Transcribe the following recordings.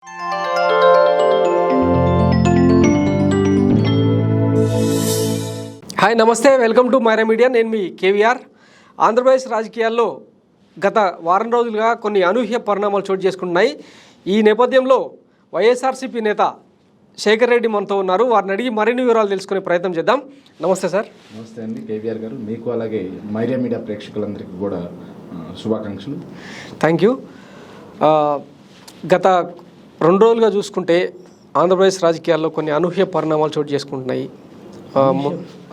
Hi, నమస్తే, welcome to Myra media. నేను మీ కేవీఆర్. ఆంధ్రప్రదేశ్ రాజకీయాల్లో గత వారం రోజులుగా కొన్ని అనూహ్య పరిణామాలు చోటు చేసుకుంటున్నాయి. ఈ నేపథ్యంలో వైఎస్ఆర్సీపీ నేత శేఖర్ రెడ్డి మనతో ఉన్నారు. వారిని అడిగి మరిన్ని వివరాలు తెలుసుకునే ప్రయత్నం చేద్దాం. నమస్తే సార్. నమస్తే అండి కేవీఆర్ గారు. మీకు అలాగే మైరా మీడియా ప్రేక్షకులందరికీ కూడా శుభాకాంక్షలు. Thank you. గత 2 రోజులుగా చూసుకుంటే ఆంధ్రప్రదేశ్ రాజకీయాల్లో కొన్ని అనూహ్య పరిణామాలు చోటు చేసుకుంటున్నాయి.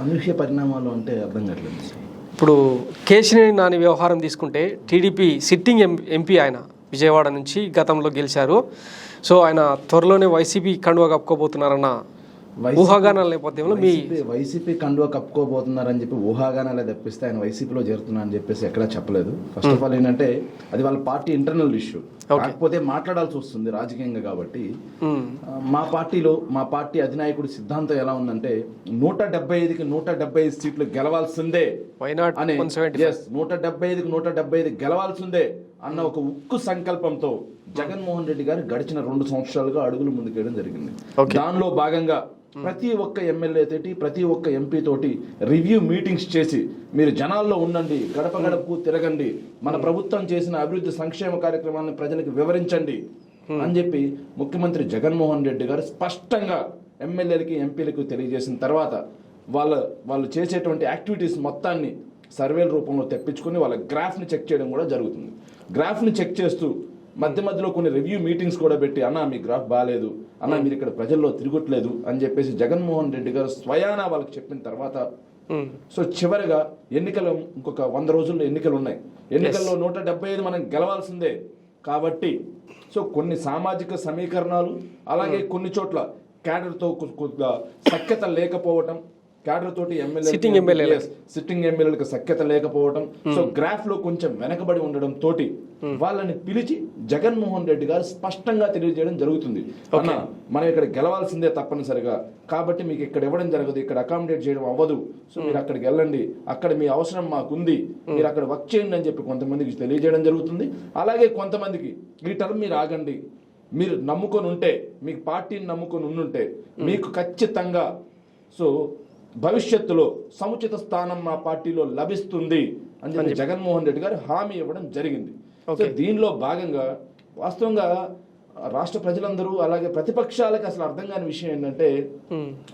అనూహ్య పరిణామాలు అంటే అర్థం కావట్లేదు. ఇప్పుడు కేశినేని నాని వ్యవహారం తీసుకుంటే టీడీపీ సిట్టింగ్ ఎంపీ ఆయన విజయవాడ నుంచి గతంలో గెలిచారు. సో ఆయన త్వరలోనే వైసీపీ కండువా కప్పుకోబోతున్నారన్న ఊహాగానాల నేపథ్యంలో వైసీపీ కండువా కప్పుకోబోతున్నారని చెప్పి ఊహాగానాలే తప్పిస్తే ఆయన వైసీపీలో చేరుతున్నారని చెప్పేసి ఎక్కడా చెప్పలేదు. ఫస్ట్ ఆఫ్ ఆల్ ఏంటంటే అది వాళ్ళ పార్టీ ఇంటర్నల్ ఇష్యూ, కాకపోతే మాట్లాడాల్సి వస్తుంది రాజకీయంగా. కాబట్టి మా పార్టీ అధినాయకుడి సిద్ధాంతం ఎలా ఉందంటే 175కి 175 సీట్లు గెలవాల్సిందే అని, 175కి 175 గెలవాల్సిందే అన్న ఒక ఉక్కు సంకల్పంతో జగన్మోహన్ రెడ్డి గారు గడిచిన 2 సంవత్సరాలుగా అడుగులు ముందుకేయడం జరిగింది. దానిలో భాగంగా ప్రతి ఒక్క ఎమ్మెల్యే తోటి, ప్రతి ఒక్క ఎంపీ తోటి రివ్యూ మీటింగ్స్ చేసి మీరు జనాల్లో ఉండండి, గడప గడపకు తిరగండి, మన ప్రభుత్వం చేసిన అభివృద్ధి సంక్షేమ కార్యక్రమాలను ప్రజలకు వివరించండి అని చెప్పి ముఖ్యమంత్రి జగన్మోహన్ రెడ్డి గారు స్పష్టంగా ఎమ్మెల్యేలకి ఎంపీలకు తెలియజేసిన తర్వాత వాళ్ళు చేసేటువంటి యాక్టివిటీస్ మొత్తాన్ని సర్వేల రూపంలో తెప్పించుకొని వాళ్ళ గ్రాఫ్ని చెక్ చేయడం కూడా జరుగుతుంది. గ్రాఫ్ని చెక్ చేస్తూ మధ్య మధ్యలో కొన్ని రివ్యూ మీటింగ్స్ కూడా పెట్టి, అన్న మీ గ్రాఫ్ బాగాలేదు, అన్న మీరు ఇక్కడ ప్రజల్లో తిరగట్లేదు అని చెప్పేసి జగన్మోహన్ రెడ్డి గారు స్వయానా వాళ్ళకి చెప్పిన తర్వాత సో చివరిగా ఎన్నికలు ఇంకొక 100 రోజుల్లో ఎన్నికలు ఉన్నాయి. ఎన్నికల్లో 175 మనం గెలవాల్సిందే. కాబట్టి సో కొన్ని సామాజిక సమీకరణాలు, అలాగే కొన్ని చోట్ల క్యాడర్తో సఖ్యత లేకపోవటం, క్యాడర్ తోటి సిట్టింగ్ ఎమ్మెల్యేలకు సఖ్యత లేకపోవడం, సో గ్రాఫ్ లో కొంచెం వెనకబడి ఉండడం తోటి వాళ్ళని పిలిచి జగన్మోహన్ రెడ్డి గారు స్పష్టంగా తెలియజేయడం జరుగుతుంది. అన్న మనం ఇక్కడ గెలవాల్సిందే తప్పనిసరిగా, కాబట్టి మీకు ఇక్కడ ఇవ్వడం జరగదు, ఇక్కడ అకామిడేట్ చేయడం అవ్వదు, సో మీరు అక్కడికి వెళ్ళండి, అక్కడ మీ అవసరం మాకుంది, మీరు అక్కడ వర్క్ చేయండి అని చెప్పి కొంతమందికి తెలియజేయడం జరుగుతుంది. అలాగే కొంతమందికి ఈ టర్మ్ మీరు ఆగండి, మీరు నమ్ముకొని ఉంటే, మీకు పార్టీని నమ్ముకొని ఉండుంటే మీకు ఖచ్చితంగా సో భవిష్యత్తులో సముచిత స్థానం మా పార్టీలో లభిస్తుంది అని చెప్పి జగన్మోహన్ రెడ్డి గారు హామీ ఇవ్వడం జరిగింది. సో దీనిలో భాగంగా వాస్తవంగా రాష్ట్ర ప్రజలందరూ అలాగే ప్రతిపక్షాలకు అసలు అర్థం కాని విషయం ఏంటంటే,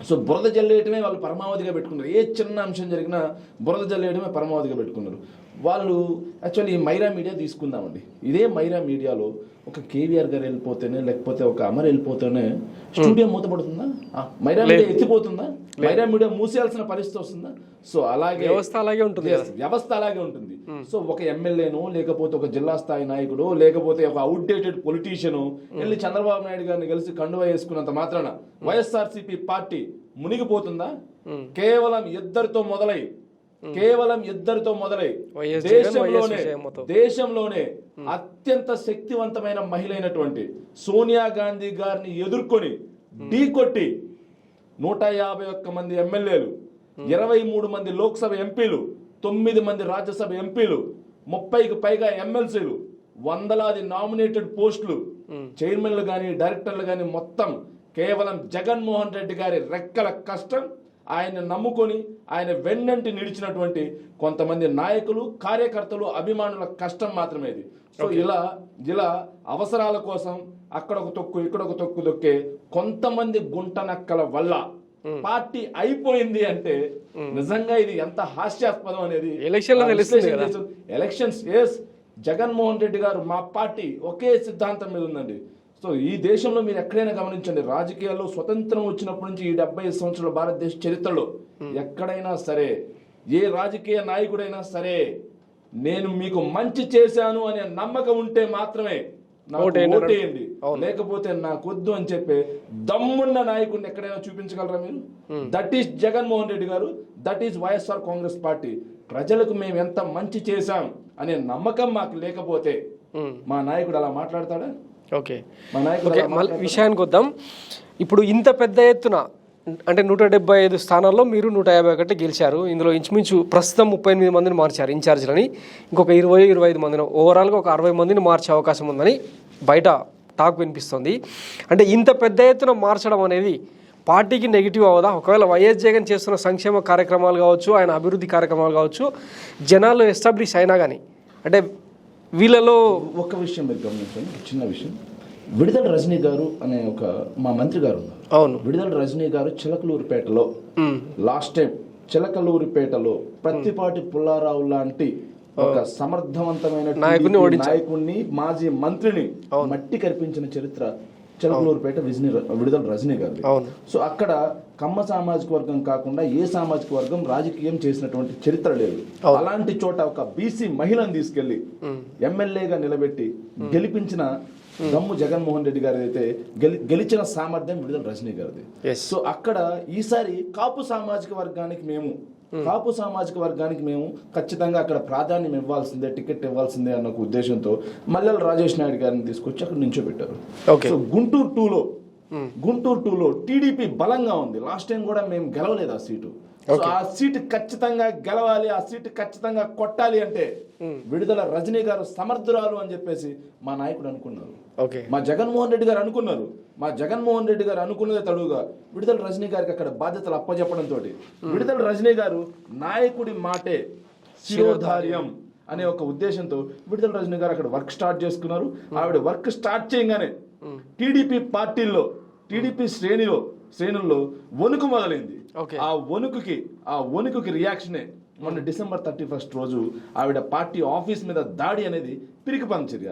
సో బురద జల్లేయటమే వాళ్ళు పరమావధిగా పెట్టుకున్నారు. ఏ చిన్న అంశం జరిగినా బురద జల్లేయడమే పరమావధిగా పెట్టుకున్నారు వాళ్ళు. యాక్చువల్లీ ఈ మైరా మీడియా తీసుకుందామండి. ఇదే మైరా మీడియాలో ఒక కేవీఆర్ గారు వెళ్ళిపోతేనే, లేకపోతే ఒక అమర్ వెళ్ళిపోతేనే స్టూడియో మూతపడుతుందా? మైరా మీడియా ఎత్తిపోతుందా? మైరా మీడియా మూసేయాల్సిన పరిస్థితి వస్తుందా? సో అలాగే వ్యవస్థ అలాగే ఉంటుంది. సో ఒక ఎమ్మెల్యేను, లేకపోతే ఒక జిల్లా స్థాయి నాయకుడు, లేకపోతే ఒక అవుట్డేటెడ్ పొలిటీషియన్ వెళ్ళి చంద్రబాబు నాయుడు గారిని కలిసి కండువా వేసుకున్నంత మాత్రాన వైఎస్ఆర్సీపీ పార్టీ మునిగిపోతుందా? కేవలం ఇద్దరితో మొదలై దేశంలోనే అత్యంత శక్తివంతమైన మహిళ అయినటువంటి సోనియా గాంధీ గారిని ఎదుర్కొని ఢీకొట్టి 151 మంది ఎమ్మెల్యేలు, 23 మంది లోక్సభ ఎంపీలు, 9 మంది రాజ్యసభ ఎంపీలు, 30కి పైగా ఎమ్మెల్సీలు, వందలాది నామినేటెడ్ పోస్టులు, చైర్మన్లు గాని డైరెక్టర్లు గాని మొత్తం కేవలం జగన్మోహన్ రెడ్డి గారి రెక్కల కష్టం, ఆయన నమ్ముకొని ఆయన వెన్నంటి నిలిచినటువంటి కొంతమంది నాయకులు, కార్యకర్తలు, అభిమానుల కష్టం మాత్రమే ఇది. సో ఇలా అవసరాల కోసం అక్కడ ఒక తొక్కు, ఇక్కడ ఒక తొక్కు దొక్కే కొంతమంది గుంటనక్కల వల్ల పార్టీ అయిపోయింది అంటే నిజంగా ఇది ఎంత హాస్యాస్పదం అనేది ఎలక్షన్స్. జగన్మోహన్ రెడ్డి గారు మా పార్టీ ఒకే సిద్ధాంతం మీద ఉందండి. సో ఈ దేశంలో మీరు ఎక్కడైనా గమనించండి, రాజకీయాల్లో స్వతంత్రం వచ్చినప్పటి నుంచి ఈ 75 సంవత్సరాల భారతదేశ చరిత్రలో ఎక్కడైనా సరే, ఏ రాజకీయ నాయకుడైనా సరే, నేను మీకు మంచి చేశాను అనే నమ్మకం ఉంటే మాత్రమే ఓటేయండి, లేకపోతే నాకొద్దు అని చెప్పే దమ్మున్న నాయకుడిని ఎక్కడైనా చూపించగలరా మీరు? దట్ ఈస్ జగన్మోహన్ రెడ్డి గారు, that is YSR Congress party. ప్రజలకు మేము ఎంత మంచి చేశాం అనే నమ్మకం మాకు లేకపోతే మా నాయకుడు అలా మాట్లాడతాడా? ఓకే, విషయానికి వద్దాం. ఇప్పుడు ఇంత పెద్ద ఎత్తున అంటే 175 స్థానాల్లో మీరు 151 గెలిచారు. ఇందులో ఇంచుమించు ప్రస్తుతం 38 మందిని మార్చారు ఇన్ఛార్జీలని, ఇంకొక 20-25 మందిని, ఓవరాల్గా ఒక 60 మందిని మార్చే అవకాశం ఉందని బయట టాక్ వినిపిస్తుంది. అంటే ఇంత పెద్ద ఎత్తున మార్చడం అనేది పార్టీకి నెగిటివ్ అవదా? ఒకవేళ వైఎస్ జగన్ చేస్తున్న సంక్షేమ కార్యక్రమాలు కావచ్చు, ఆయన అభివృద్ధి కార్యక్రమాలు కావచ్చు, జనాల్లో ఎస్టాబ్లిష్ అయినా కానీ అంటే వీళ్ళలో ఒక విషయం మీరు గమనించండి, చిన్న విషయం. విడుదల రజనీ గారు అనే ఒక మా మంత్రి గారు ఉన్నారు. అవును, విడుదల రజనీ గారు చిలకలూరుపేటలో లాస్ట్ టైం చిలకలూరుపేటలో ప్రత్తిపాటి పుల్లారావు లాంటి ఒక సమర్థవంతమైన నాయకుడిని, మాజీ మంత్రిని మట్టి కనిపించిన చరిత్ర చిలకలూరుపేట విడుదల రజనీ గారు. సో అక్కడ కమ్మ సామాజిక వర్గం కాకుండా ఏ సామాజిక వర్గం రాజకీయం చేసినటువంటి చరిత్ర లేదు. అలాంటి చోట ఒక బీసీ మహిళను తీసుకెళ్లి ఎమ్మెల్యేగా నిలబెట్టి గెలిపించిన దమ్ము జగన్మోహన్ రెడ్డి గారి అయితే గెలిచిన సామర్థ్యం విడుదల రజనీ గారిది. సో అక్కడ ఈసారి కాపు సామాజిక వర్గానికి మేము ఖచ్చితంగా అక్కడ ప్రాధాన్యం ఇవ్వాల్సిందే, టికెట్ ఇవ్వాల్సిందే అన్న ఒక ఉద్దేశంతో మల్లెల రాజేష్ నాయుడు గారిని తీసుకొచ్చి అక్కడ నించోబెట్టారు. సో గుంటూరు టూలో టీడీపీ బలంగా ఉంది. లాస్ట్ టైం కూడా మేము గెలవలేదు ఆ సీటు. ఆ సీటు ఖచ్చితంగా గెలవాలి, ఆ సీటు ఖచ్చితంగా కొట్టాలి అంటే విడుదల రజనీ గారు సమర్థురాలు అని చెప్పేసి మా నాయకుడు అనుకున్నారు, మా జగన్మోహన్ రెడ్డి గారు అనుకున్నారు. మా జగన్మోహన్ రెడ్డి గారు అనుకున్నదే తడుగా విడుదల రజనీ గారికి అక్కడ బాధ్యతలు అప్పచెప్పడంతో విడుదల రజనీ గారు నాయకుడి మాటే శిరోధార్యం అనే ఒక ఉద్దేశంతో విడుదల రజనీ గారు అక్కడ వర్క్ స్టార్ట్ చేసుకున్నారు. ఆవిడ వర్క్ స్టార్ట్ చేయగానే టీడీపీ శ్రేణుల్లో వణుకు మొదలైంది. ఆ వణుకుకి రియాక్షనే మొన్న December 31 రోజు ఆవిడ పార్టీ ఆఫీస్ మీద దాడి అనేది పిరికి పంచర్య.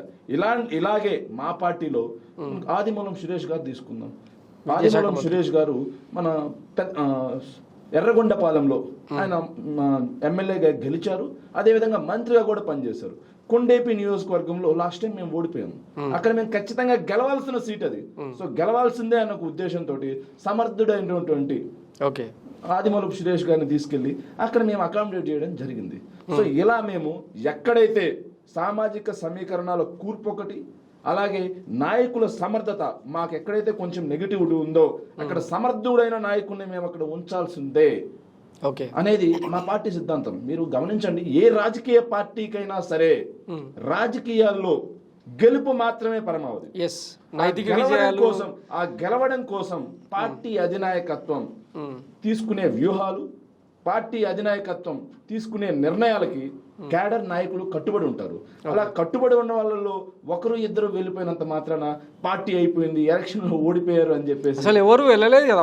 ఇలాగే మా పార్టీలో ఆదిమూలం సురేష్ గారు తీసుకుందాం. ఆదిమూలం సురేష్ గారు మన ఎర్రగొండపాలెంలో ఆయన ఎమ్మెల్యేగా గెలిచారు, అదేవిధంగా మంత్రిగా కూడా పనిచేశారు. కొండేపి నియోజకవర్గంలో లాస్ట్ టైం మేము ఓడిపోయాము. అక్కడ మేము ఖచ్చితంగా గెలవాల్సిన సీట్ అది. సో గెలవాల్సిందే అన్న ఒక ఉద్దేశంతో సమర్థుడైనటువంటి ఆదిమూలం సురేష్ గారిని తీసుకెళ్లి అక్కడ మేము అకామిడేట్ చేయడం జరిగింది. సో ఇలా మేము ఎక్కడైతే సామాజిక సమీకరణాల కూర్పు ఒకటి, అలాగే నాయకుల సమర్థత మాకు ఎక్కడైతే కొంచెం నెగిటివిటీ ఉందో అక్కడ సమర్థుడైన నాయకుడిని మేము అక్కడ ఉంచాల్సిందే అనేది మా పార్టీ సిద్ధాంతం. మీరు గమనించండి, ఏ రాజకీయ పార్టీకైనా సరే రాజకీయాల్లో గెలుపు మాత్రమే పరమావధి. ఆ గెలవడం కోసం పార్టీ అధినాయకత్వం తీసుకునే వ్యూహాలు, పార్టీ అధినాయకత్వం తీసుకునే నిర్ణయాలకి క్యాడర్ నాయకులు కట్టుబడి ఉంటారు. అలా కట్టుబడి ఉన్న వాళ్ళలో ఒకరు ఇద్దరు వెళ్ళిపోయినంత మాత్రాన పార్టీ అయిపోయింది, ఎలక్షన్ లో ఓడిపోయారు అని చెప్పేసి అసలు ఎవరు వెళ్ళలేదు కదా.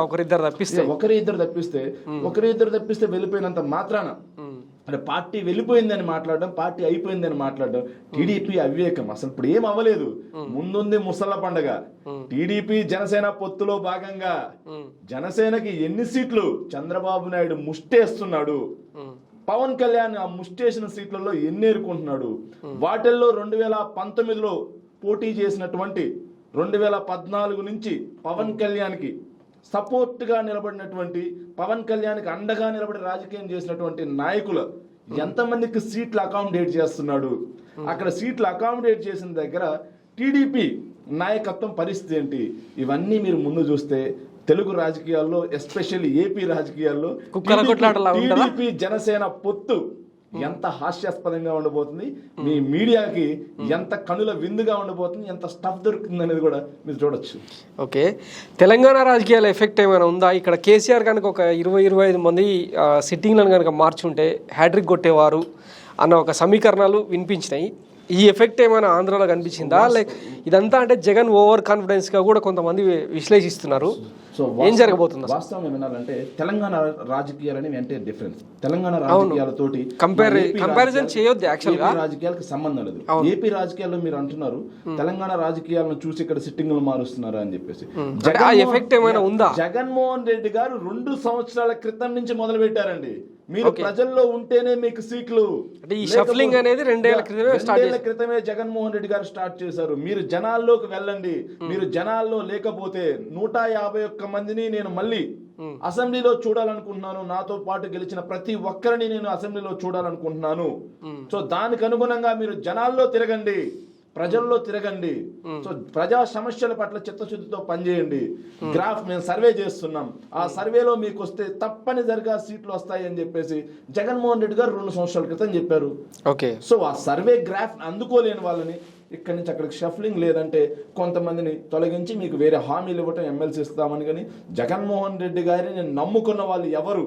ఒకరిద్దరు తప్పిస్తే వెళ్ళిపోయినంత మాత్రాన అంటే పార్టీ వెళ్ళిపోయిందని మాట్లాడడం, పార్టీ అయిపోయిందని మాట్లాడడం టీడీపీ అవివేకం. అసలు ఇప్పుడు ఏం అవ్వలేదు, ముందుంది ముసళ్ళ పండగ. టీడీపీ జనసేన పొత్తులో భాగంగా జనసేనకి ఎన్ని సీట్లు చంద్రబాబు నాయుడు ముష్టేస్తున్నాడు, పవన్ కళ్యాణ్ ఆ ముష్టేసిన సీట్లలో ఎన్ని ఏరుకుంటున్నాడు. వాటిల్లో 2019లో పోటీ చేసినటువంటి 2014 నుంచి పవన్ కళ్యాణ్కి సపోర్ట్ గా నిలబడినటువంటి, పవన్ కళ్యాణ్కి అండగా నిలబడి రాజకీయం చేసినటువంటి నాయకులు ఎంతమందికి సీట్లు అకామిడేట్ చేస్తున్నాడు. అక్కడ సీట్లు అకామిడేట్ చేసిన దగ్గర టీడీపీ నాయకత్వం పరిస్థితి ఏంటి, ఇవన్నీ మీరు ముందు చూస్తే తెలుగు రాజకీయాల్లో, ఎస్పెషల్లీ ఏపీ రాజకీయాల్లో టీడీపీ జనసేన పొత్తు ఎంత హాస్యాస్పదంగా ఉండబోతుంది, మీ మీడియాకి ఎంత కనుల విందుగా ఉండబోతుంది, ఎంత స్టఫ్ దొరుకుతుంది అనేది కూడా మీరు చూడొచ్చు. ఓకే, తెలంగాణ రాజకీయాల ఎఫెక్ట్ ఏమైనా ఉందా? ఇక్కడ కేసీఆర్ కనుక ఒక 20-25 మంది సిట్టింగ్లను కనుక మార్చుంటే హ్యాట్రిక్ కొట్టేవారు అన్న ఒక సమీకరణాలు వినిపించినాయి. ఈ ఎఫెక్ట్ ఏమైనా ఆంధ్రాలో కనిపించిందా? లైక్ ఇదంతా అంటే జగన్ ఓవర్ కాన్ఫిడెన్స్ గా కూడా కొంతమంది విశ్లేషిస్తున్నారు. సో ఏం జరగబోతుంది? వాస్తవం ఏమన్నారంటే తెలంగాణ రాజకీయాలని అంటే డిఫరెన్స్. తెలంగాణ రాజకీయాలతోటి కంపారిజన్ చేయొద్దు. యాక్చువల్గా రాజకీయాలకు సంబంధం లేదు. ఏపీ రాజకీయాల్లో మీరు అంటున్నారు తెలంగాణ రాజకీయాలను చూసి ఇక్కడ సిట్టింగ్లు మారుస్తున్నారు అని చెప్పేసి. ఎఫెక్ట్ ఏమైనా ఉందా? జగన్మోహన్ రెడ్డి గారు 2 సంవత్సరాల క్రితం నుంచి మొదలు పెట్టారండి. మీరు ప్రజల్లో ఉంటేనే మీకు సీట్లు. ఈ షఫ్లింగ్ అనేది 2 ఏళ్ల క్రితమే జగన్మోహన్ రెడ్డి గారు స్టార్ట్ చేశారు. మీరు జనాల్లోకి వెళ్ళండి. మీరు జనాల్లో లేకపోతే 151 మందిని నేను మళ్ళీ అసెంబ్లీలో చూడాలనుకుంటున్నాను. నాతో పాటు గెలిచిన ప్రతి ఒక్కరిని నేను అసెంబ్లీలో చూడాలనుకుంటున్నాను. సో దానికి అనుగుణంగా మీరు జనాల్లో తిరగండి, ప్రజల్లో తిరగండి. సో ప్రజా సమస్యల పట్ల చిత్తశుద్ధితో పనిచేయండి. గ్రాఫ్ మేము సర్వే చేస్తున్నాం, ఆ సర్వేలో మీకు వస్తే తప్పనిసరిగా సీట్లు వస్తాయి అని చెప్పేసి జగన్మోహన్ రెడ్డి గారు 2 సంవత్సరాల క్రితం చెప్పారు. ఓకే, సో ఆ సర్వే గ్రాఫ్ అందుకోలేని వాళ్ళని ఇక్కడి నుంచి అక్కడికి షఫ్లింగ్, లేదంటే కొంతమందిని తొలగించి మీకు వేరే హామీలు ఇవ్వటం, ఎమ్మెల్సీ ఇస్తామని. కానీ జగన్మోహన్ రెడ్డి గారిని నమ్ముకున్న వాళ్ళు ఎవరు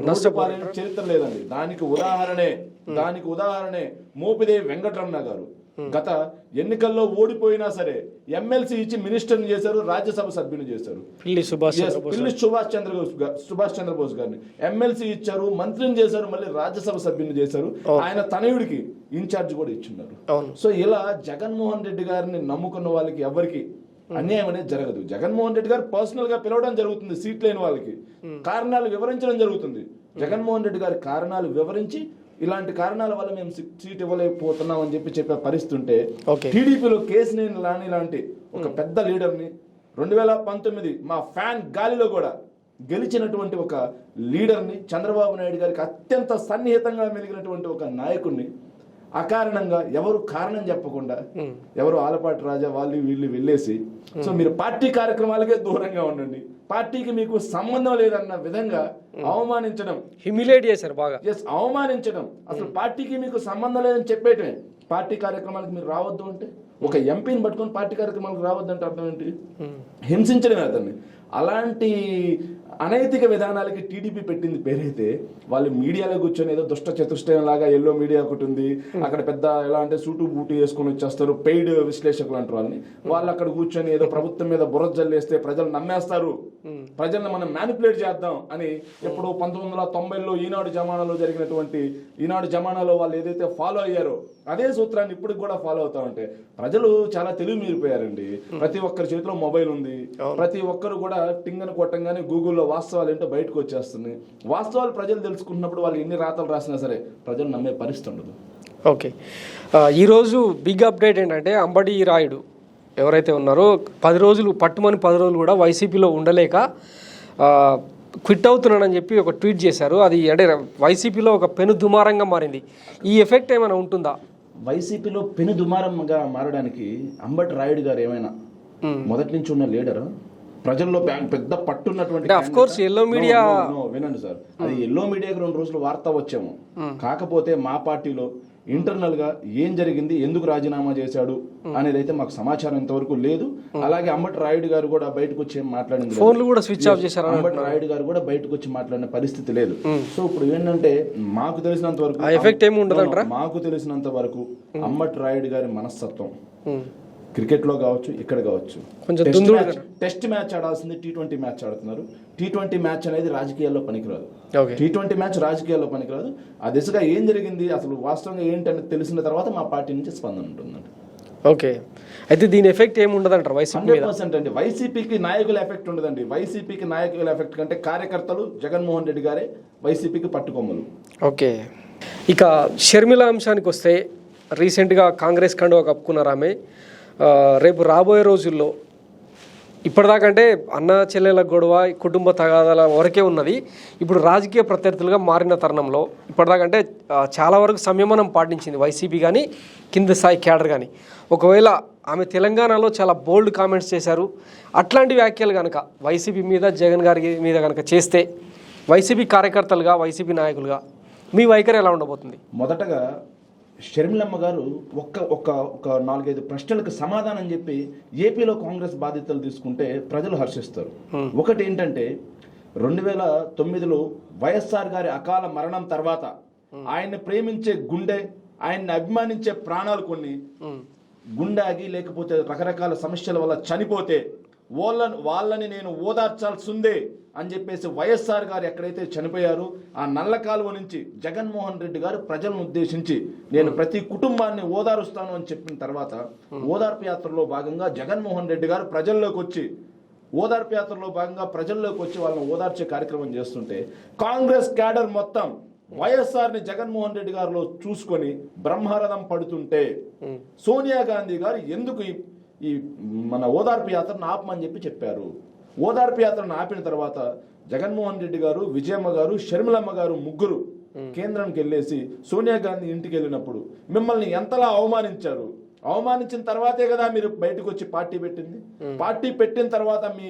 నష్టపోయిన చరిత్ర లేదండి. దానికి ఉదాహరణే మోపిదేవి వెంకటరమణ గారు. గత ఎన్నికల్లో ఓడిపోయినా సరే ఎమ్మెల్సీ ఇచ్చి మినిస్టర్ని చేశారు, రాజ్యసభ సభ్యుని చేశారు. పిల్లి సుభాష్ చంద్రబోస్ గారిని ఎమ్మెల్సీ ఇచ్చారు, మంత్రిని చేశారు, మళ్ళీ రాజ్యసభ సభ్యుని చేశారు. ఆయన తనయుడికి ఇన్ఛార్జ్ కూడా ఇచ్చున్నారు. సో ఇలా జగన్మోహన్ రెడ్డి గారిని నమ్ముకున్న వాళ్ళకి ఎవరికి అన్యాయం అనేది జరగదు. జగన్మోహన్ రెడ్డి గారు పర్సనల్ గా పిలవడం జరుగుతుంది, సీట్ లేని వాళ్ళకి కారణాలు వివరించడం జరుగుతుంది. జగన్మోహన్ రెడ్డి గారి కారణాలు వివరించి ఇలాంటి కారణాల వల్ల మేము సీట్ ఇవ్వలేకపోతున్నాం అని చెప్పే పరిస్థితి ఉంటే, టీడీపీలో కేసినేని నాని లాంటి ఒక పెద్ద లీడర్ని 2019 మా ఫ్యాన్ గాలిలో కూడా గెలిచినటువంటి ఒక లీడర్ని, చంద్రబాబు నాయుడు గారికి అత్యంత సన్నిహితంగా మెలిగినటువంటి ఒక నాయకుడిని అకారణంగా ఎవరు కారణం చెప్పకుండా ఎవరు ఆలపాటి రాజా వాళ్ళు వీళ్ళు వెళ్ళేసి, సో మీరు పార్టీ కార్యక్రమాలకే దూరంగా ఉండండి, పార్టీకి మీకు సంబంధం లేదన్న విధంగా అవమానించడం, హ్యూమిలేట్ చేశారు బాగా. అవమానించడం, అసలు పార్టీకి మీకు సంబంధం లేదని చెప్పేయటమే. పార్టీ కార్యక్రమాలకు మీరు రావద్దు అంటే, ఒక ఎంపీని పట్టుకొని పార్టీ కార్యక్రమాలకు రావద్దు అంటే అర్థం ఏంటి? హింసించడమే అతన్ని. అలాంటి అనైతిక విధానాలకి టీడీపీ పెట్టింది పేరైతే, వాళ్ళు మీడియాలో కూర్చొని ఏదో దుష్ట చతుష్టయం లాగా ఎల్లో మీడియా ఒకటి ఉంది, అక్కడ పెద్ద ఎలా అంటే సూటు బూటు వేసుకొని వచ్చేస్తారు, పెయిడ్ విశ్లేషకులు అంటారు వాళ్ళని. వాళ్ళు అక్కడ కూర్చొని ఏదో ప్రభుత్వం మీద బుర్ర జల్లేస్తే ప్రజలు నమ్మేస్తారు, ప్రజల్ని మనం మ్యానిపులేట్ చేద్దాం అని ఎప్పుడు 1990లో ఈనాడు జమానాలో వాళ్ళు ఏదైతే ఫాలో అయ్యారో అదే సూత్రాన్ని ఇప్పటికి కూడా ఫాలో అవుతా ఉంటే, ప్రజలు చాలా తెలివి మీరిపోయారండి. ప్రతి ఒక్కరి చేతిలో మొబైల్ ఉంది, ప్రతి ఒక్కరు కూడా టింగను కొట్టంగానే గూగుల్లో వాస్తవాలు ఏంటో బయటకు వచ్చేస్తుంది. వాస్తవాలు ప్రజలు తెలుసుకున్నప్పుడు వాళ్ళు ఎన్ని రాతలు రాసినా సరే ప్రజలు నమ్మే పరిస్థితి ఉండదు. ఓకే, ఈరోజు బిగ్ అప్డేట్ ఏంటంటే, అంబటి రాయుడు ఎవరైతే ఉన్నారో 10 రోజులు కూడా వైసీపీలో ఉండలేక క్విట్ అవుతున్నానని చెప్పి ఒక ట్వీట్ చేశారు. అది అంటే వైసీపీలో ఒక పెను దుమారంగా మారింది. ఈ ఎఫెక్ట్ ఏమైనా ఉంటుందా? వైసీపీలో పెను దుమారంగా మారడానికి అంబటి రాయుడు గారు ఏమైనా మొదటి నుంచి ఉన్న లీడర్, ప్రజల్లో పెద్ద పట్టున్నటువంటి, ఎల్లో మీడియా వినండి సార్, అది ఎల్లో మీడియాకి 2 రోజులు వార్త వచ్చాము. కాకపోతే మా పార్టీలో ఇంటర్నల్ గా ఏం జరిగింది, ఎందుకు రాజీనామా చేశాడు అనేది అయితే మాకు సమాచారం ఇంతవరకు లేదు. అలాగే అంబటి రాయుడు గారు కూడా బయటకు వచ్చి మాట్లాడింది, ఫోన్లు కూడా స్విచ్ ఆఫ్ చేశారు. అంబటి రాయుడు గారు కూడా బయటకు వచ్చి మాట్లాడిన పరిస్థితి లేదు. సో ఇప్పుడు ఏంటంటే మాకు తెలిసినంత వరకు అంబటి రాయుడు గారి మనస్తత్వం క్రికెట్ లో కావచ్చు, ఇక్కడ కావచ్చు, టెస్ట్ మ్యాచ్ ఆడాల్సింది T20 మ్యాచ్ ఆడుతున్నారు. T20 మ్యాచ్ అనేది రాజకీయాల్లో పనికిరాదు. T20 మ్యాచ్ రాజకీయాల్లో పనికిరాదు. ఆ దిశగా ఏం జరిగింది, అసలు వాస్తవంగా ఏంటని తెలిసిన తర్వాత మా పార్టీ నుంచి స్పందన ఉంటుందండి. ఓకే, అయితే దీని ఎఫెక్ట్ ఏమి ఉండదంటారు? 100% అండి. వైసీపీకి నాయకుల ఎఫెక్ట్ ఉండదండి. వైసీపీకి నాయకుల ఎఫెక్ట్ కంటే కార్యకర్తలు, జగన్మోహన్ రెడ్డి గారే వైసీపీకి పట్టుకొమ్మలు. ఓకే, ఇక షర్మిల అంశానికి వస్తే, రీసెంట్గా కాంగ్రెస్ కండువా కప్పుకున్నారు ఆమె. రేపు రాబోయే రోజుల్లో ఇప్పటిదాకంటే అన్న చెల్లెల గొడవ, కుటుంబ తగాదాల వరకే ఉన్నది. ఇప్పుడు రాజకీయ ప్రత్యర్థులుగా మారిన తరుణంలో ఇప్పటిదాకంటే చాలా వరకు సంయమనం పాటించింది వైసీపీ కానీ, కింద స్థాయి క్యాడర్ కానీ. ఒకవేళ ఆమె తెలంగాణలో చాలా బోల్డ్ కామెంట్స్ చేశారు. అట్లాంటి వ్యాఖ్యలు కనుక వైసీపీ మీద, జగన్ గారి మీద కనుక చేస్తే, వైసీపీ కార్యకర్తలుగా, వైసీపీ నాయకులుగా మీ వైఖరి ఎలా ఉండబోతుంది? మొదటగా షర్మిలమ్మ గారు ఒక 4-5 ప్రశ్నలకు సమాధానం చెప్పి ఏపీలో కాంగ్రెస్ బాధ్యతలు తీసుకుంటే ప్రజలు హర్షిస్తారు. ఒకటి ఏంటంటే, 2009లో వైఎస్ఆర్ గారి అకాల మరణం తర్వాత ఆయన్ని ప్రేమించే గుండె, ఆయన్ని అభిమానించే ప్రాణాలు కొన్ని గుండాగి లేకపోతే రకరకాల సమస్యల వల్ల చనిపోతే వాళ్ళని నేను ఓదార్చాల్సిందే అని చెప్పేసి వైఎస్ఆర్ గారు ఎక్కడైతే చనిపోయారో ఆ నల్ల కాలువ నుంచి జగన్మోహన్ రెడ్డి గారు ప్రజలను ఉద్దేశించి నేను ప్రతి కుటుంబాన్ని ఓదారుస్తాను అని చెప్పిన తర్వాత, ఓదార్పు యాత్రలో భాగంగా జగన్మోహన్ రెడ్డి గారు ప్రజల్లోకి వచ్చి వాళ్ళని ఓదార్చే కార్యక్రమం చేస్తుంటే, కాంగ్రెస్ క్యాడర్ మొత్తం వైఎస్ఆర్ని జగన్మోహన్ రెడ్డి గారిలో చూసుకొని బ్రహ్మరథం పడుతుంటే, సోనియా గాంధీ గారు ఎందుకు ఈ మన ఓదార్పు యాత్రను ఆపమని చెప్పారు. ఓదార్పు యాత్రను ఆపిన తర్వాత జగన్మోహన్ రెడ్డి గారు, విజయమ్మ గారు, షర్మిలమ్మ గారు ముగ్గురు కేంద్రానికి వెళ్ళేసి సోనియా గాంధీ ఇంటికి వెళ్ళినప్పుడు మిమ్మల్ని ఎంతలా అవమానించారు. అవమానించిన తర్వాతే కదా మీరు బయటకు వచ్చి పార్టీ పెట్టింది. పార్టీ పెట్టిన తర్వాత మీ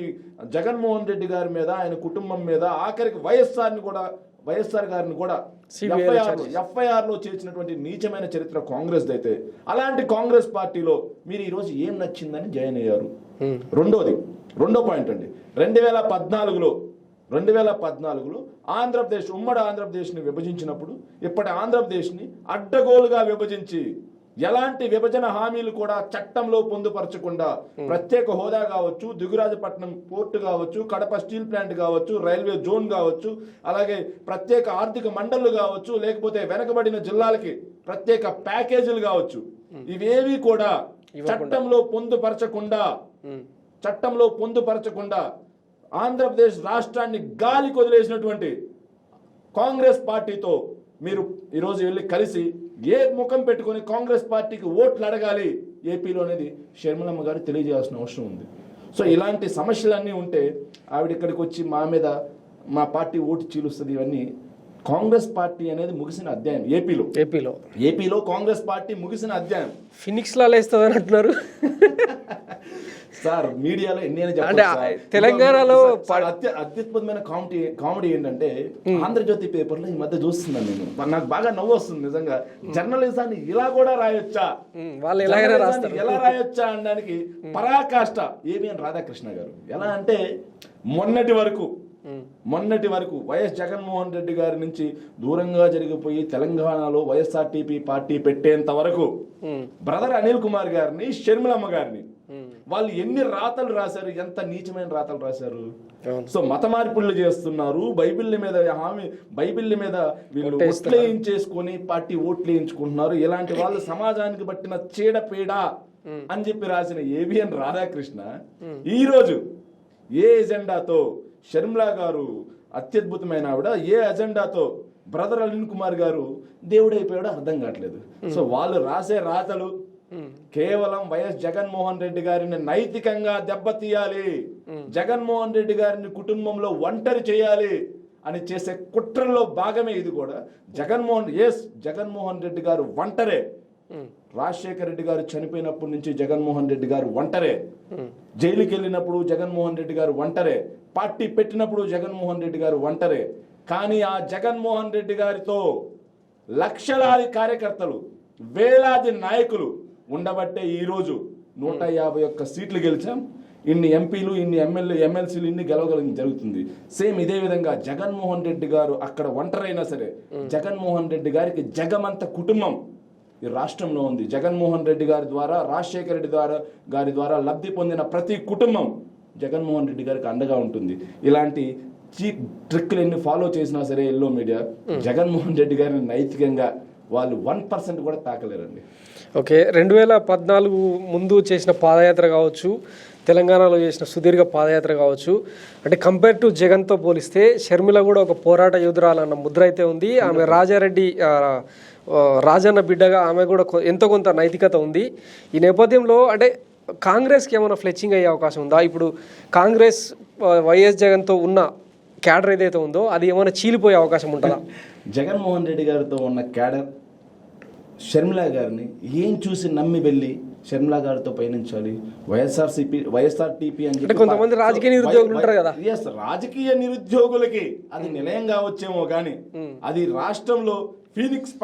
జగన్మోహన్ రెడ్డి గారి మీద, ఆయన కుటుంబం మీద, ఆఖరికి వైఎస్ఆర్ని కూడా వైఎస్ఆర్ గారిని కూడా CBI ఎఫ్ఐఆర్ లో చేర్చినటువంటి నీచమైన చరిత్ర కాంగ్రెస్ అయితే, అలాంటి కాంగ్రెస్ పార్టీలో మీరు ఈ రోజు ఏం నచ్చిందని జాయిన్ అయ్యారు? రెండో పాయింట్ అండి, 2014లో ఆంధ్రప్రదేశ్ ఉమ్మడి ఆంధ్రప్రదేశ్ని విభజించినప్పుడు ఇప్పటి ఆంధ్రప్రదేశ్ని అడ్డగోలుగా విభజించి ఎలాంటి విభజన హామీలు కూడా చట్టంలో పొందుపరచకుండా ప్రత్యేక హోదా కావచ్చు, దిగురాజపట్నం పోర్టు కావచ్చు, కడప స్టీల్ ప్లాంట్ కావచ్చు, రైల్వే జోన్ కావచ్చు, అలాగే ప్రత్యేక ఆర్థిక మండళ్లు కావచ్చు, లేకపోతే వెనకబడిన జిల్లాలకి ప్రత్యేక ప్యాకేజీలు కావచ్చు, ఇవేవి కూడా చట్టంలో పొందుపరచకుండా ఆంధ్రప్రదేశ్ రాష్ట్రాన్ని గాలి కొదిలేసినటువంటి కాంగ్రెస్ పార్టీతో మీరు ఈరోజు వెళ్ళి కలిసి ఏ ముఖం పెట్టుకొని కాంగ్రెస్ పార్టీకి ఓట్లు అడగాలి ఏపీలో అనేది షర్మిలమ్మ గారు తెలియజేయాల్సిన అవసరం ఉంది. సో ఇలాంటి సమస్యలన్నీ ఉంటే ఆవిడ ఇక్కడికి వచ్చి మా మీద మా పార్టీ ఓటు చీలుస్తుంది, ఇవన్నీ కాంగ్రెస్ పార్టీ అనేది ముగిసిన అధ్యాయం. ఏపీలో కాంగ్రెస్ పార్టీ ముగిసిన అధ్యాయం. ఫినిక్స్ లా లేస్తుంది అని అంటున్నారు సార్. మీడియాలో తెలంగాణలో అత్యద్భుతమైన కామెడీ ఏంటంటే, ఆంధ్రజ్యోతి పేపర్లో ఈ మధ్య చూస్తున్నాను నేను, నాకు బాగా నవ్వు వస్తుంది నిజంగా. జర్నలిజాన్ని ఇలా కూడా రాయొచ్చా, ఎలా రాయొచ్చా అనడానికి పరాకాష్ట ఏబిఎన్ రాధాకృష్ణ గారు. ఎలా అంటే మొన్నటి వరకు వైఎస్ జగన్మోహన్ రెడ్డి గారి నుంచి దూరంగా జరిగిపోయి తెలంగాణలో వైఎస్ఆర్టీపీ పార్టీ పెట్టేంత వరకు బ్రదర్ అనిల్ కుమార్ గారిని, షర్మిలమ్మ గారిని వాళ్ళు ఎన్ని రాతలు రాశారు, ఎంత నీచమైన రాతలు రాశారు. సో మత మార్పులు చేస్తున్నారు, బైబిల్ మీద వీళ్ళు ఓట్లేయించేసుకొని పార్టీ ఓట్లేయించుకుంటున్నారు, ఇలాంటి వాళ్ళు సమాజానికి పట్టిన చీడపీడ అని చెప్పి రాసిన ఏబిఎన్ రాధాకృష్ణ ఈ రోజు ఏ ఎజెండాతో షర్మిలా గారు అత్యద్భుతమైన ఆవిడ, ఏ ఎజెండాతో బ్రదర్ అనిల్ కుమార్ గారు దేవుడైపోయాడో అర్థం కావట్లేదు. సో వాళ్ళు రాసే రాతలు కేవలం వైఎస్ జగన్మోహన్ రెడ్డి గారిని నైతికంగా దెబ్బతీయాలి, జగన్మోహన్ రెడ్డి గారిని కుటుంబంలో ఒంటరి చేయాలి అని చేసే కుట్రల్లో భాగమే ఇది కూడా. జగన్మోహన్ రెడ్డి గారు ఒంటరే. రాజశేఖర రెడ్డి గారు చనిపోయినప్పటి నుంచి జగన్మోహన్ రెడ్డి గారు ఒంటరే. జైలుకి వెళ్ళినప్పుడు జగన్మోహన్ రెడ్డి గారు ఒంటరే. పార్టీ పెట్టినప్పుడు జగన్మోహన్ రెడ్డి గారు ఒంటరే. కానీ ఆ జగన్మోహన్ రెడ్డి గారితో లక్షలాది కార్యకర్తలు, వేలాది నాయకులు ఉండబట్టే ఈరోజు 151 సీట్లు గెలిచాం. ఇన్ని ఎంపీలు, ఇన్ని ఎమ్మెల్సీలు, ఇన్ని గెలవగలిగి జరుగుతుంది. సేమ్ ఇదే విధంగా జగన్మోహన్ రెడ్డి గారు అక్కడ ఒంటరైనా సరే, జగన్మోహన్ రెడ్డి గారికి జగమంత కుటుంబం ఈ రాష్ట్రంలో ఉంది. జగన్మోహన్ రెడ్డి గారి ద్వారా, రాజశేఖర రెడ్డి గారి ద్వారా లబ్ధి పొందిన ప్రతి కుటుంబం జగన్మోహన్ రెడ్డి గారికి అండగా ఉంటుంది. ఇలాంటి చీప్ ట్రిక్లు ఎన్ని ఫాలో చేసినా సరే ఎల్లో మీడియా జగన్మోహన్ రెడ్డి గారిని నైతికంగా వాళ్ళు 1% కూడా తాకలేరండి. ఓకే, 2014 ముందు చేసిన పాదయాత్ర కావచ్చు, తెలంగాణలో చేసిన సుదీర్ఘ పాదయాత్ర కావచ్చు, అంటే కంపేర్ టు జగన్తో పోలిస్తే షర్మిల కూడా ఒక పోరాట యోధురాలన్న ముద్ర అయితే ఉంది. ఆమె రాజన్న బిడ్డగా ఆమె కూడా ఎంతో కొంత నైతికత ఉంది. ఈ నేపథ్యంలో అంటే కాంగ్రెస్కి ఏమైనా ఫ్లెచ్చింగ్ అయ్యే అవకాశం ఉందా? ఇప్పుడు కాంగ్రెస్ వైఎస్ జగన్తో ఉన్న క్యాడర్ ఏదైతే ఉందో అది ఏమైనా చీలిపోయే అవకాశం ఉంటుందా? జగన్మోహన్ రెడ్డి గారితో ఉన్న క్యాడర్ షర్మిలా గారిని ఏం చూసి నమ్మి వెళ్ళి షర్మిలా గారితో పయనించాలి? వైఎస్ఆర్టీపీ అని చెప్పి కొంతమంది రాజకీయ నిరుద్యోగులు ఉంటారు కదా. రాజకీయ నిరుద్యోగులకి అది నిలయం కావచ్చేమో కానీ అది రాష్ట్రంలో ఫీనిక్స్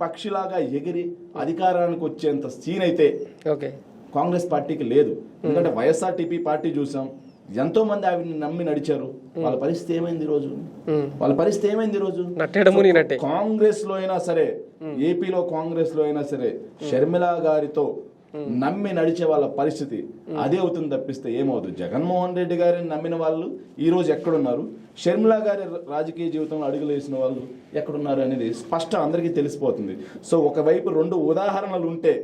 పక్షిలాగా ఎగిరి అధికారానికి వచ్చేంత సీన్ అయితే కాంగ్రెస్ పార్టీకి లేదు. ఎందుకంటే వైఎస్ఆర్టీపీ పార్టీ చూసాం, ఎంతో మంది ఆవిడని నమ్మి నడిచారు. వాళ్ళ పరిస్థితి ఏమైంది ఈ రోజు? కాంగ్రెస్ లో అయినా సరే, ఏపీలో కాంగ్రెస్ లో అయినా సరే షర్మిలా గారితో నమ్మి నడిచే వాళ్ళ పరిస్థితి అదే అవుతుంది తప్పిస్తే ఏమవుతుంది? జగన్మోహన్ రెడ్డి గారిని నమ్మిన వాళ్ళు ఈ రోజు ఎక్కడున్నారు? షర్మిలా గారి రాజకీయ జీవితంలో అడుగులు వేసిన వాళ్ళు ఎక్కడున్నారు అనేది స్పష్టం అందరికీ తెలిసిపోతుంది. సో ఒకవైపు 2 ఉదాహరణలు ఉంటే,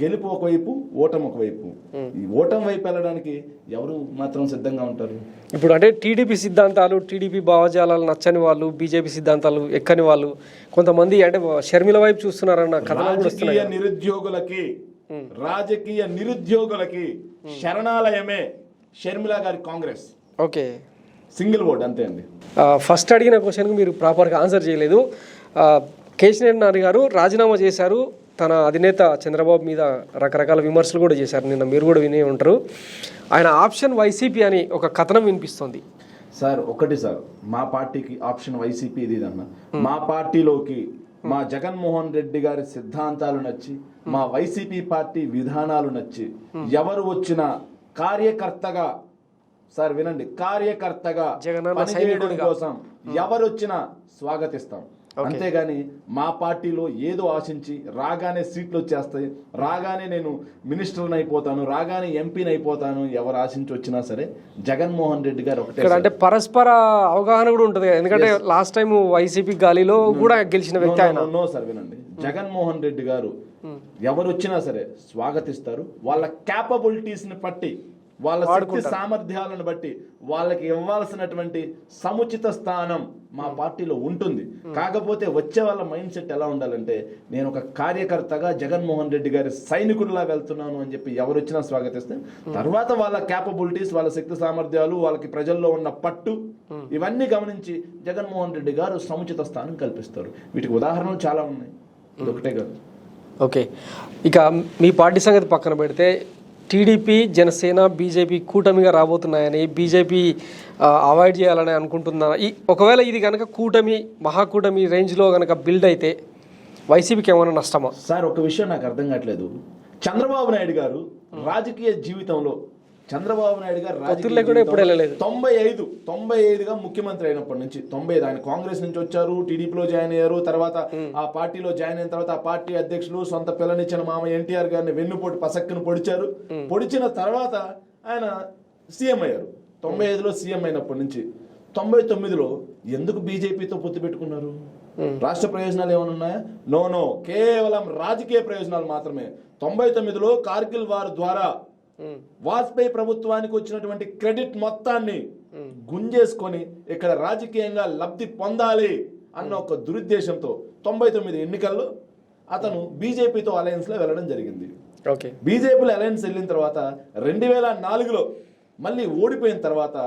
గెలుపు ఒకవైపు, ఓటమి ఒకవైపు. ఈ ఓటమి వైపు వెళ్ళడానికి ఎవరు మాత్రం సిద్ధంగా ఉంటారు? ఇప్పుడు అంటే టీడీపీ సిద్ధాంతాలు, టీడీపీ భావజాలాలు నచ్చని వాళ్ళు, బీజేపీ సిద్ధాంతాలు ఎక్కని వాళ్ళు కొంతమంది అంటే షర్మిల వైపు చూస్తున్నారన్న రాజకీయ నిరుద్యోగులకి శరణాలయమే షర్మిలా గారి కాంగ్రెస్. ఓకే, సింగిల్ ఓట్ అంతే అండి. ఫస్ట్ అడిగిన క్వశ్చన్కి మీరు ప్రాపర్గా ఆన్సర్ చేయలేదు. కేశినేని నాని గారు రాజీనామా చేశారు. తన అధినేత చంద్రబాబు మీద రకరకాల విమర్శలు కూడా చేశారు. నిన్న మీరు కూడా వినే ఉంటారు. ఆయన ఆప్షన్ వైసీపీ అని ఒక కథనం వినిపిస్తుంది. సార్ ఒకటి సార్, మా పార్టీకి ఆప్షన్ వైసీపీ ఇది అన్న, మా పార్టీలోకి మా జగన్మోహన్ రెడ్డి గారి సిద్ధాంతాలు నచ్చి, మా వైసీపీ పార్టీ విధానాలు నచ్చి ఎవరు వచ్చినా కార్యకర్తగా, సార్ వినండి, కార్యకర్తగా పనిచేయడం కోసం ఎవరు వచ్చినా స్వాగతిస్తాం. అంతేగాని మా పార్టీలో ఏదో ఆశించి రాగానే సీట్లు వచ్చేస్తాయి, రాగానే నేను మినిస్టర్ని అయిపోతాను, రాగానే ఎంపీని అయిపోతాను, ఎవరు ఆశించి వచ్చినా సరే జగన్మోహన్ రెడ్డి గారు ఒకటే. అంటే పరస్పర అవగాహన కూడా ఉంటుంది, ఎందుకంటే లాస్ట్ టైం వైసీపీ గాలిలో కూడా గెలిచిన వ్యక్తి ఆయన. నో సార్ వినండి, జగన్మోహన్ రెడ్డి గారు ఎవరు వచ్చినా సరే స్వాగతిస్తారు. వాళ్ళ క్యాపబిలిటీస్ ని బట్టి, వాళ్ళ శక్తి సామర్థ్యాలను బట్టి వాళ్ళకి ఇవ్వాల్సినటువంటి సముచిత స్థానం మా పార్టీలో ఉంటుంది. కాకపోతే వచ్చే వాళ్ళ మైండ్ సెట్ ఎలా ఉండాలంటే, నేను ఒక కార్యకర్తగా జగన్మోహన్ రెడ్డి గారి సైనికుడిలా వెళ్తున్నాను అని చెప్పి ఎవరు వచ్చినా స్వాగతిస్తే, తర్వాత వాళ్ళ క్యాపబిలిటీస్, వాళ్ళ శక్తి సామర్థ్యాలు, వాళ్ళకి ప్రజల్లో ఉన్న పట్టు, ఇవన్నీ గమనించి జగన్మోహన్ రెడ్డి గారు సముచిత స్థానం కల్పిస్తారు. వీటికి ఉదాహరణలు చాలా ఉన్నాయి, ఇది ఒకటే కాదు. ఓకే, ఇక మీ పార్టీ సంగతి పక్కన పెడితే టీడీపీ, జనసేన, బీజేపీ కూటమిగా రాబోతున్నాయని, బీజేపీ అవాయిడ్ చేయాలని అనుకుంటున్నారా? ఒకవేళ ఇది కనుక కూటమి, మహాకూటమి రేంజ్లో కనుక బిల్డ్ అయితే వైసీపీకి ఏమైనా నష్టమా? సార్ ఒక విషయం నాకు అర్థం కావట్లేదు. చంద్రబాబు నాయుడు గారు రాజకీయ జీవితంలో, చంద్రబాబు నాయుడు గారు 95గా ముఖ్యమంత్రి అయినప్పటి నుంచి 95 ఆయన కాంగ్రెస్ నుంచి వచ్చారు, టీడీపీలో జాయిన్ అయ్యారు. తర్వాత ఆ పార్టీలో జాయిన్ అయిన తర్వాత ఆ పార్టీ అధ్యక్షులు సొంత పిల్లనిచ్చిన మామ ఎన్టీఆర్ గారిని వెన్నుపోటు పసక్కను పొడిచారు. పొడిచిన తర్వాత ఆయన సీఎం అయ్యారు. 95లో సీఎం అయినప్పటి నుంచి 99లో ఎందుకు బీజేపీతో పొత్తు పెట్టుకున్నారు? రాష్ట్ర ప్రయోజనాలు ఏమైనా ఉన్నాయా? నో, కేవలం రాజకీయ ప్రయోజనాలు మాత్రమే. 99లో కార్గిల్ వార్ ద్వారా వాజ్పేయి ప్రభుత్వానికి వచ్చినటువంటి క్రెడిట్ మొత్తాన్ని గుంజేసుకొని ఇక్కడ రాజకీయంగా లబ్ధి పొందాలి అన్న ఒక దురుద్దేశంతో 99 ఎన్నికల్లో అతను బీజేపీతో అలయన్స్ లో వెళ్ళడం జరిగింది. బీజేపీలో అలయన్స్ వెళ్ళిన తర్వాత 2004లో మళ్ళీ ఓడిపోయిన తర్వాత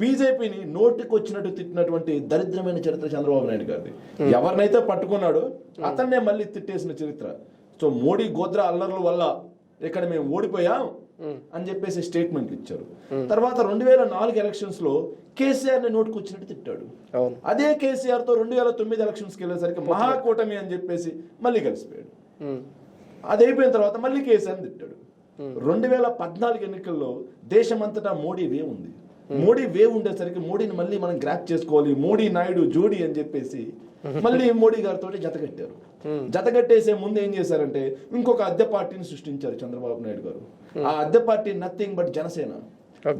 బీజేపీని నోటికి వచ్చినట్టు తిట్టినటువంటి దరిద్రమైన చరిత్ర చంద్రబాబు నాయుడు గారిది. ఎవరినైతే పట్టుకున్నాడో అతన్నే మళ్ళీ తిట్టేసిన చరిత్ర. సో మోడీ గోద్రా అల్లర్ల వల్ల ఇక్కడ మేము ఓడిపోయాం అని చెప్పేసి స్టేట్మెంట్ ఇచ్చారు. తర్వాత 2004 ఎలక్షన్స్ లో కేసీఆర్ ని నోటుకు వచ్చినట్టు తిట్టాడు. అదే కేసీఆర్ తో 2009 ఎలక్షన్స్ కి వెళ్ళేసరికి మహాకూటమి అని చెప్పేసి మళ్ళీ కలిసిపోయాడు. అది అయిపోయిన తర్వాత మళ్ళీ కేసీఆర్ తిట్టాడు. 2014 ఎన్నికల్లో దేశమంతటా మోడీ వేవ్ ఉంది. మోడీ వేవ్ ఉండేసరికి మోడీని మళ్ళీ మనం గ్రాప్ చేసుకోవాలి, మోడీ నాయుడు జోడీ అని చెప్పేసి మళ్ళీ మోడీ గారితో జతకట్టారు. జతకట్టేసే ముందు ఏం చేశారంటే ఇంకొక అద్దె పార్టీని సృష్టించారు చంద్రబాబు నాయుడు గారు. ఆ అద్దె party nothing but Janasena.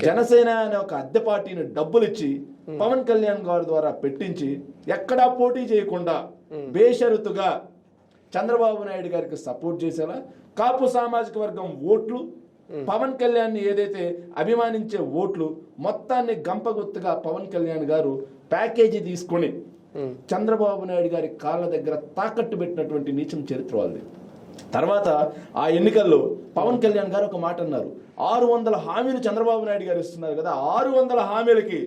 Janasena అనే ఒక అద్దె పార్టీని డబ్బులు ఇచ్చి పవన్ కళ్యాణ్ గారి ద్వారా పెట్టించి ఎక్కడా పోటీ చేయకుండా బేషరతుగా చంద్రబాబు నాయుడు గారికి సపోర్ట్ చేసేలా కాపు సామాజిక వర్గం ఓట్లు, పవన్ కళ్యాణ్ ఏదైతే అభిమానించే ఓట్లు మొత్తాన్ని గంపగుత్తుగా పవన్ కళ్యాణ్ గారు ప్యాకేజీ తీసుకొని చంద్రబాబు నాయుడు గారి కాళ్ళ దగ్గర తాకట్టు పెట్టినటువంటి నీచం చరిత్ర వాళ్ళది. తర్వాత ఆ ఎన్నికల్లో పవన్ కళ్యాణ్ గారు ఒక మాట అన్నారు, 600 హామీలు చంద్రబాబు నాయుడు గారు ఇస్తున్నారు కదా, 600 హామీలకి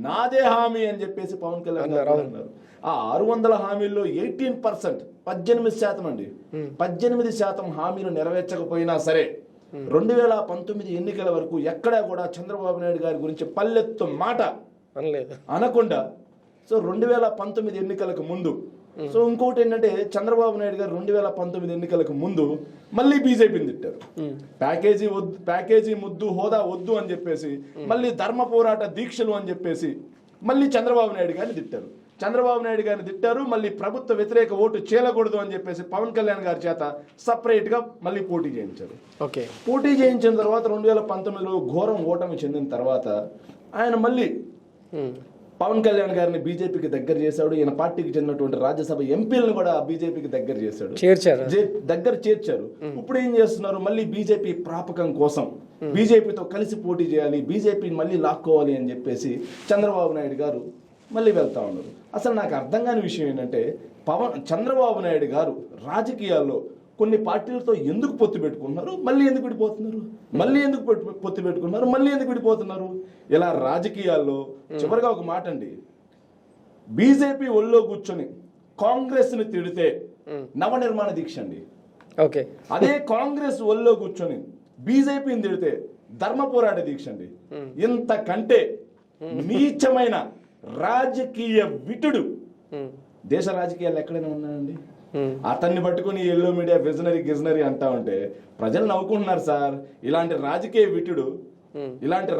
నాదే హామీ అని చెప్పేసి పవన్ కళ్యాణ్ గారు అన్నారు. ఆ 600 హామీల్లో 18%, 18% అండి, 18% హామీలు నెరవేర్చకపోయినా సరే 2019 ఎన్నికల వరకు ఎక్కడా కూడా చంద్రబాబు నాయుడు గారి గురించి పల్లెత్తు మాట అనకుండా, సో 2019 ఎన్నికలకు ముందు, సో ఇంకోటి ఏంటంటే చంద్రబాబు నాయుడు గారు 2019 ఎన్నికలకు ముందు మళ్ళీ బీజేపీని తిట్టారు. ప్యాకేజీ ముద్దు, హోదా వద్దు అని చెప్పేసి, మళ్ళీ ధర్మ పోరాట దీక్షలు అని చెప్పేసి మళ్ళీ చంద్రబాబు నాయుడు గారిని తిట్టారు. చంద్రబాబు నాయుడు గారిని తిట్టారు, మళ్ళీ ప్రభుత్వ వ్యతిరేక ఓటు చేయకూడదు అని చెప్పేసి పవన్ కళ్యాణ్ గారి చేత సపరేట్ గా మళ్ళీ పోటీ చేయించారు. పోటీ చేయించిన తర్వాత 2019లో ఘోరం ఓటమి చెందిన తర్వాత ఆయన మళ్ళీ పవన్ కళ్యాణ్ గారిని బీజేపీకి దగ్గర చేశాడు. ఈయన పార్టీకి చెందినటువంటి రాజ్యసభ ఎంపీలను కూడా బీజేపీకి దగ్గర చేర్చారు. ఇప్పుడు ఏం చేస్తున్నారు, మళ్ళీ బీజేపీ ప్రాపకం కోసం బీజేపీతో కలిసి పోటీ చేయాలి, బీజేపీని మళ్ళీ లాక్కోవాలి అని చెప్పేసి చంద్రబాబు నాయుడు గారు మళ్ళీ వెళ్తా ఉన్నారు. అసలు నాకు అర్థం కాని విషయం ఏంటంటే, చంద్రబాబు నాయుడు గారు రాజకీయాల్లో కొన్ని పార్టీలతో ఎందుకు పొత్తు పెట్టుకుంటున్నారు, మళ్ళీ ఎందుకు విడిపోతున్నారు, మళ్ళీ ఎందుకు పొత్తు పెట్టుకున్నారు, మళ్ళీ ఎందుకు విడిపోతున్నారు? ఇలా రాజకీయాల్లో చివరిగా ఒక మాట అండి, బీజేపీ ఒళ్ళో కూర్చొని కాంగ్రెస్ ని తిడితే నవనిర్మాణ దీక్ష అండి. అదే కాంగ్రెస్ ఒళ్ళో కూర్చొని బీజేపీని తిడితే ధర్మ పోరాట దీక్ష అండి. ఇంతకంటే నీచమైన రాజకీయ విటుడు దేశ రాజకీయాలు ఎక్కడైనా ఉన్నాయండి? అతన్ని పట్టుకుని ఎల్లో మీడియా విజనరీ అంటా ఉంటే ప్రజలు నవ్వుకుంటున్నారు సార్. ఇలాంటి రాజకీయ విటుడు, ఇలాంటి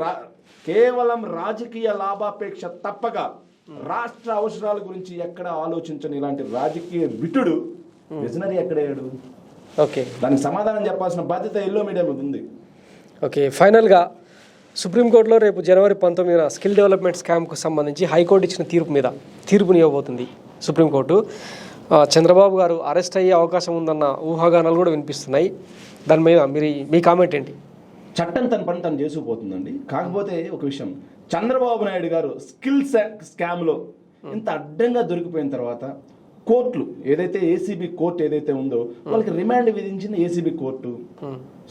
కేవలం రాజకీయ లాభాపేక్ష తప్పక రాష్ట్ర అవసరాల గురించి ఎక్కడ ఆలోచించని ఇలాంటి రాజకీయ విటుడు విజనరీ ఎక్కడయ్యాడు? ఓకే, దానికి సమాధానం చెప్పాల్సిన బాధ్యత ఎల్లో మీడియా మీద ఉంది. ఓకే, ఫైనల్గా సుప్రీంకోర్టులో రేపు జనవరి 19న స్కిల్ డెవలప్మెంట్ స్కామ్కు సంబంధించి హైకోర్టు ఇచ్చిన తీర్పుని ఇవ్వబోతుంది సుప్రీంకోర్టు. చంద్రబాబు గారు అరెస్ట్ అయ్యే అవకాశం ఉందన్న ఊహాగానాలు కూడా వినిపిస్తున్నాయి. దాని మీద మీ కామెంట్ ఏంటి? చట్టం తన పని తను చేసుకుపోతుందండి. కాకపోతే ఒక విషయం, చంద్రబాబు నాయుడు గారు స్కిల్ స్కామ్లో ఇంత అడ్డంగా దొరికిపోయిన తర్వాత కోర్టులు ఏదైతే ఏసీబీ కోర్టు ఏదైతే ఉందో వాళ్ళకి రిమాండ్ విధించింది ఏసీబీ కోర్టు.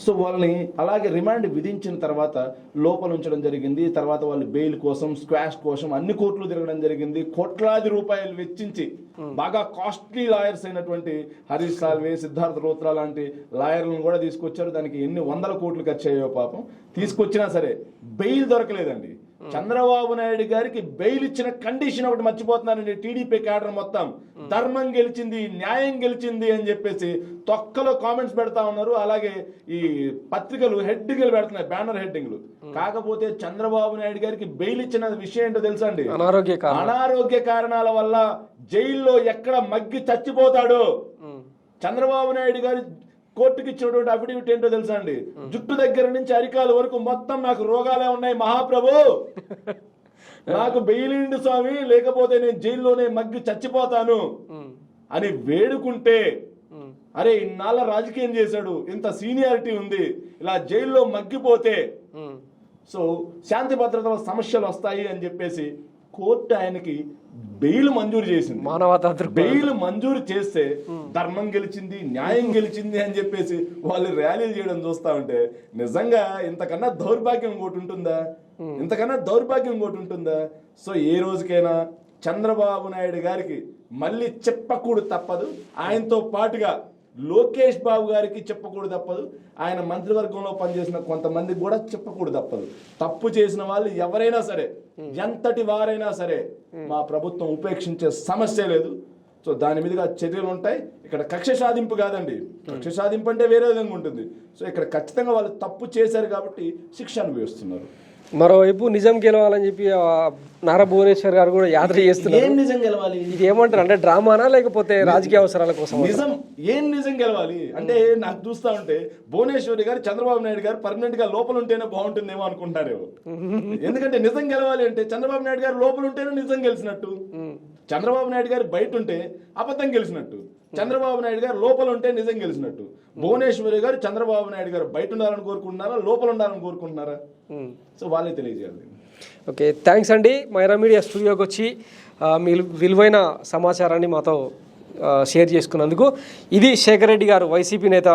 సో వాళ్ళని అలాగే రిమాండ్ విధించిన తర్వాత లోపల ఉంచడం జరిగింది. తర్వాత వాళ్ళు బెయిల్ కోసం, స్క్వాష్ కోసం అన్ని కోర్టులు తిరగడం జరిగింది. కోట్లాది రూపాయలు వెచ్చించి బాగా కాస్ట్లీ లాయర్స్ అయినటువంటి హరీష్ సాల్వే, సిద్ధార్థ రోత్రా లాంటి లాయర్లను కూడా తీసుకొచ్చారు. దానికి ఎన్ని వందల కోట్లు ఖర్చు అయ్యో పాపం. తీసుకొచ్చినా సరే బెయిల్ దొరకలేదండి. చంద్రబాబు నాయుడు గారికి బెయిల్ ఇచ్చిన కండిషన్ ఒకటి మర్చిపోతున్నారండి. టీడీపీ క్యాడర్ మొత్తం ధర్మం గెలిచింది, న్యాయం గెలిచింది అని చెప్పేసి తొక్కలో కామెంట్స్ పెడతా ఉన్నారు. అలాగే ఈ పత్రికలు హెడ్డింగ్లు పెడుతున్నాయి, బ్యానర్ హెడ్డింగ్లు. కాకపోతే చంద్రబాబు నాయుడు గారికి బెయిల్ ఇచ్చిన విషయం ఏంటో తెలుసా అండి? అనారోగ్య కారణాల వల్ల జైల్లో ఎక్కడ మగ్గి చచ్చిపోతాడో చంద్రబాబు నాయుడు గారి కోర్టుకి ఇచ్చినటువంటి అఫిడవిట్ ఏంటో తెలుసా అండి? జుట్టు దగ్గర నుంచి అరికాల వరకు మొత్తం నాకు రోగాలే ఉన్నాయి మహాప్రభు, నాకు బెయిలిండి స్వామి, లేకపోతే నేను జైల్లోనే మగ్గి చచ్చిపోతాను అని వేడుకుంటే, అరే ఇన్నాళ్ళ రాజకీయం చేశాడు, ఇంత సీనియారిటీ ఉంది, ఇలా జైల్లో మగ్గిపోతే సో శాంతి భద్రతల సమస్యలు వస్తాయి అని చెప్పేసి కోర్టు ఆయనకి బెయిల్ మంజూరు చేసింది. బెయిల్ మంజూరు చేస్తే ధర్మం గెలిచింది, న్యాయం గెలిచింది అని చెప్పేసి వాళ్ళు ర్యాలీలు చేయడం చూస్తా ఉంటే నిజంగా ఇంతకన్నా దౌర్భాగ్యం ఇంకోటి ఉంటుందా? సో ఏ రోజుకైనా చంద్రబాబు నాయుడు గారికి మళ్ళీ చెప్పకూడదు తప్పదు. ఆయనతో పాటుగా లోకేష్ బాబు గారికి చెప్పకూడదు తప్పదు. ఆయన మంత్రివర్గంలో పనిచేసిన కొంతమందికి కూడా చెప్పకూడదు తప్పదు. తప్పు చేసిన వాళ్ళు ఎవరైనా సరే, ఎంతటి వారైనా సరే మా ప్రభుత్వం ఉపేక్షించే సమస్య లేదు. సో దాని మీదుగా చర్యలు ఉంటాయి. ఇక్కడ కక్ష సాధింపు కాదండి. కక్ష సాధింపు అంటే వేరే విధంగా ఉంటుంది. సో ఇక్కడ ఖచ్చితంగా వాళ్ళు తప్పు చేశారు కాబట్టి శిక్ష అనుభవిస్తున్నారు. మరోవైపు నిజం గెలవాలని చెప్పి నారా భువనేశ్వర్ గారు కూడా యాత్ర చేస్తున్నారు. ఏం నిజం గెలవాలి? ఇది ఏమంటారు అంటే డ్రామానా లేకపోతే రాజకీయ అవసరాల కోసం? నిజం గెలవాలి అంటే నాకు చూస్తా ఉంటే భువనేశ్వరి గారు, చంద్రబాబు నాయుడు గారు పర్మనెంట్ గా లోపల ఉంటేనే బాగుంటుందేమో అనుకుంటారేమో. ఎందుకంటే నిజం గెలవాలి అంటే చంద్రబాబు నాయుడు గారు లోపల ఉంటేనే నిజం గెలిచినట్టు, చంద్రబాబు నాయుడు గారు బయట ఉంటే అబద్ధం గెలిచినట్టు, చంద్రబాబు నాయుడు గారు లోపల ఉంటే నిజం గెలిచినట్టు. భువనేశ్వరి గారు చంద్రబాబు నాయుడు గారు బయట ఉండాలని కోరుకుంటున్నారా, లోపల ఉండాలని కోరుకుంటున్నారా? సో వాళ్ళే తెలియజేయాలి. ఓకే, థ్యాంక్స్ అండి. మైరా మీడియా స్టూడియోకి వచ్చి మీ విలువైన సమాచారాన్ని మాతో షేర్ చేసుకున్నందుకు. ఇది శేఖర్ రెడ్డి గారు, వైసీపీ నేత,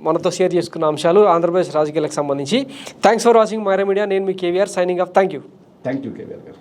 మనతో షేర్ చేసుకున్న అంశాలు ఆంధ్రప్రదేశ్ రాజకీయాలకు సంబంధించి. Thanks for watching Maira media. నేను మీ KVR signing off. Thank you KVR గారు.